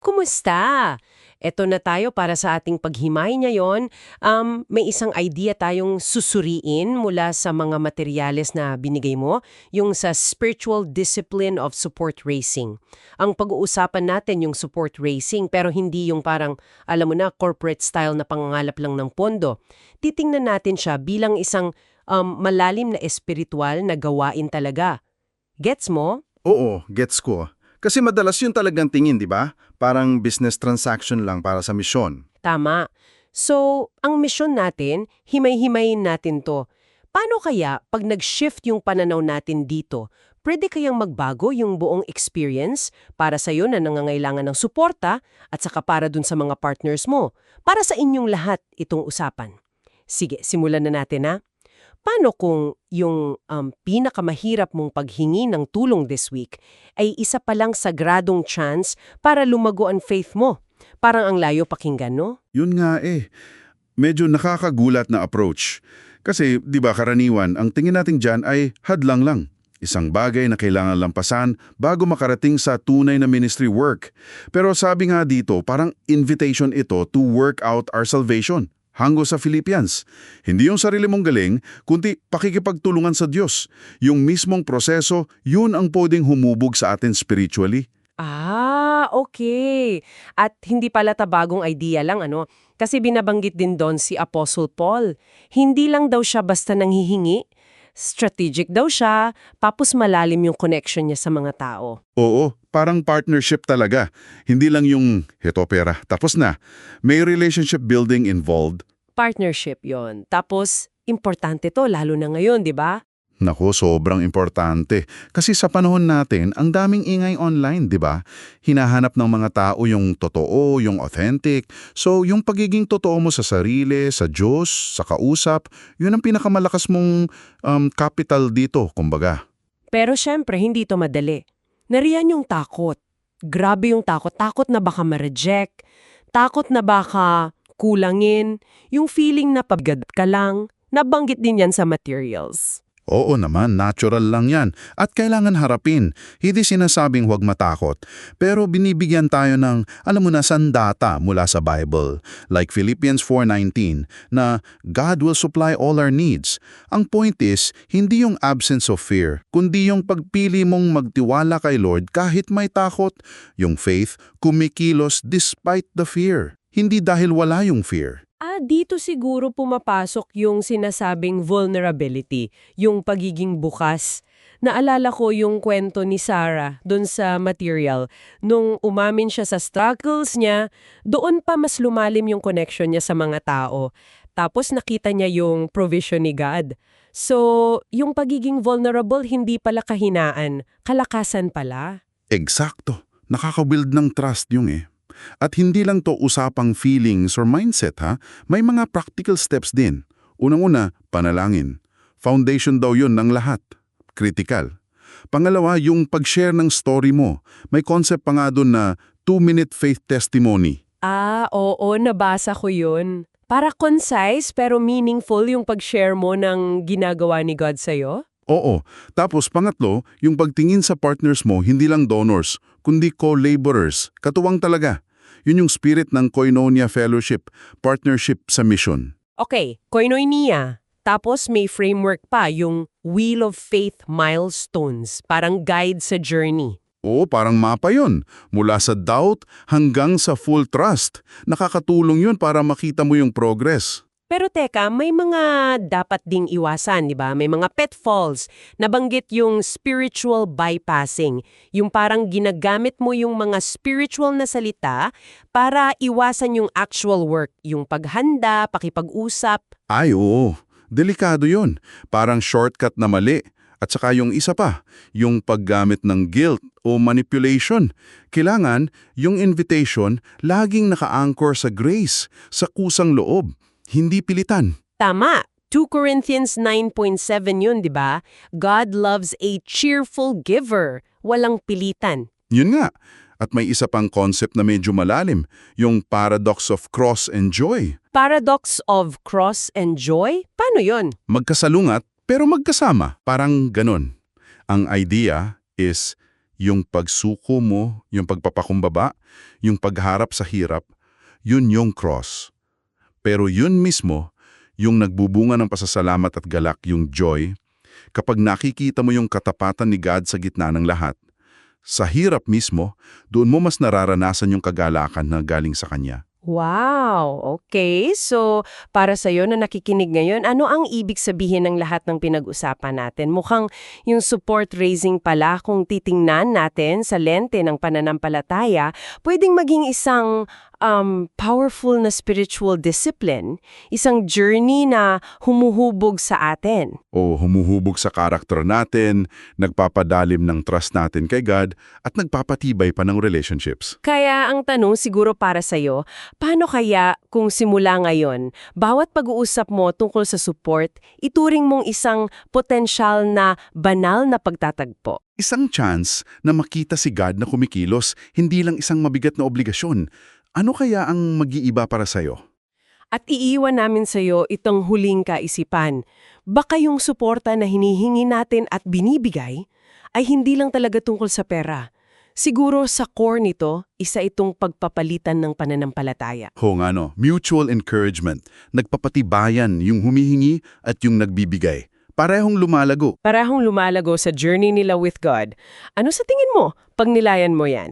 Kumusta? Eto na tayo para sa ating paghimay ngayon. May isang idea tayong susuriin mula sa mga materyales na binigay mo, yung sa spiritual discipline of support racing. Ang pag-uusapan natin yung support racing pero hindi yung parang, alam mo na, corporate style na pangangalap lang ng pondo. Titingnan natin siya bilang isang malalim na espiritual na gawain talaga. Gets mo? Oo, gets ko. Kasi madalas yun talagang tingin, di ba? Parang business transaction lang para sa misyon. Tama. So, ang misyon natin, himay-himayin natin to. Paano kaya pag nag-shift yung pananaw natin dito, pwede kayang magbago yung buong experience para sa iyo na nangangailangan ng suporta at saka para dun sa mga partners mo, para sa inyong lahat itong usapan. Sige, simulan na natin ha. Paano kung yung pinakamahirap mong paghingi ng tulong this week ay isa palang sagradong chance para lumago ang faith mo? Parang ang layo pakinggan, no? Yun nga eh. Medyo nakakagulat na approach. Kasi, di ba karaniwan, ang tingin natin dyan ay hadlang lang. Isang bagay na kailangan lampasan bago makarating sa tunay na ministry work. Pero sabi nga dito, parang invitation ito to work out our salvation. Hango sa Philippians. Hindi yung sarili mong galing, kundi pakikipagtulungan sa Diyos. Yung mismong proseso, yun ang pwedeng humubog sa atin spiritually. Okay. At hindi pala bagong idea lang, ano? Kasi binabanggit din doon si Apostle Paul. Hindi lang daw siya basta nanghihingi, strategic daw siya, tapos malalim yung connection niya sa mga tao. Oo, parang partnership talaga. Hindi lang yung heto pera, tapos na. May relationship building involved. Partnership yon. Tapos, importante to, lalo na ngayon, di ba? Naku, sobrang importante. Kasi sa panahon natin, ang daming ingay online, di ba? Hinahanap ng mga tao yung totoo, yung authentic. So, yung pagiging totoo mo sa sarili, sa Diyos, sa kausap, yun ang pinakamalakas mong capital dito, kumbaga. Pero syempre, hindi to madali. Nariyan yung takot. Grabe yung takot. Takot na baka ma-reject. Takot na baka kulangin. Yung feeling na pagad ka lang. Nabanggit din yan sa materials. Oo naman, natural lang yan. At kailangan harapin. Hindi sinasabing huwag matakot. Pero binibigyan tayo ng, alam mo na, sandata mula sa Bible. Like Philippians 4:19, na God will supply all our needs. Ang point is, hindi yung absence of fear, kundi yung pagpili mong magtiwala kay Lord kahit may takot. Yung faith, kumikilos despite the fear. Hindi dahil wala yung fear. Dito siguro pumapasok yung sinasabing vulnerability, yung pagiging bukas. Naalala ko yung kwento ni Sarah doon sa material. Nung umamin siya sa struggles niya, doon pa mas lumalim yung connection niya sa mga tao. Tapos nakita niya yung provision ni God. So, yung pagiging vulnerable hindi pala kahinaan, kalakasan pala. Eksakto. Nakaka-build ng trust yung eh. At hindi lang to usapang feelings or mindset ha, may mga practical steps din. Unang-una, panalangin. Foundation daw yun ng lahat. Critical. Pangalawa, yung pag-share ng story mo. May concept pa nga doon na 2-minute faith testimony. Oo, nabasa ko yun. Para concise pero meaningful yung pag-share mo ng ginagawa ni God sa'yo? Oo. Tapos pangatlo, yung pagtingin sa partners mo, hindi lang donors, kundi co-laborers. Katuwang talaga. Yun yung spirit ng Koinonia Fellowship, partnership sa mission. Okay, koinonia. Tapos may framework pa, yung Wheel of Faith milestones, parang guide sa journey. Oo, parang mapa yun. Mula sa doubt hanggang sa full trust. Nakakatulong yun para makita mo yung progress. Pero teka, may mga dapat ding iwasan, di ba? May mga pitfalls. Nabanggit yung spiritual bypassing. Yung parang ginagamit mo yung mga spiritual na salita para iwasan yung actual work. Yung paghanda, pakipag-usap. Ay, oo. Delikado yun. Parang shortcut na mali. At saka yung isa pa, yung paggamit ng guilt o manipulation. Kailangan yung invitation laging naka-anchor sa grace, sa kusang loob. Hindi pilitan. Tama. 2 Corinthians 9.7 yun, di ba? God loves a cheerful giver. Walang pilitan. Yun nga. At may isa pang concept na medyo malalim, yung paradox of cross and joy. Paradox of cross and joy? Paano yun? Magkasalungat pero magkasama. Parang ganon. Ang idea is, Yung pagsuko mo, yung pagpapakumbaba, yung pagharap sa hirap, yun yung cross. Pero yun mismo, yung nagbubunga ng pasasalamat at galak, yung joy, kapag nakikita mo yung katapatan ni God sa gitna ng lahat, sa hirap mismo, doon mo mas nararanasan yung kagalakan na galing sa Kanya. Wow! Okay. So, para sa'yo na nakikinig ngayon, ano ang ibig sabihin ng lahat ng pinag-usapan natin? Mukhang yung support raising pala kung titingnan natin sa lente ng pananampalataya, pwedeng maging isang powerful na spiritual discipline, isang journey na humuhubog sa atin. O humuhubog sa karakter natin, nagpapadalim ng trust natin kay God, at nagpapatibay pa ng relationships. Kaya ang tanong siguro para sa'yo, paano kaya kung simula ngayon, bawat pag-uusap mo tungkol sa support, ituring mong isang potensyal na banal na pagtatagpo? Isang chance na makita si God na kumikilos, hindi lang isang mabigat na obligasyon. Ano kaya ang mag-iiba para sa'yo? At iiwan namin sa'yo itong huling kaisipan. Baka yung suporta na hinihingi natin at binibigay ay hindi lang talaga tungkol sa pera. Siguro sa core nito, isa itong pagpapalitan ng pananampalataya. Nga no, mutual encouragement. Nagpapatibayan yung humihingi at yung nagbibigay. Parehong lumalago. Parehong lumalago sa journey nila with God. Ano sa tingin mo pag nilayan mo yan?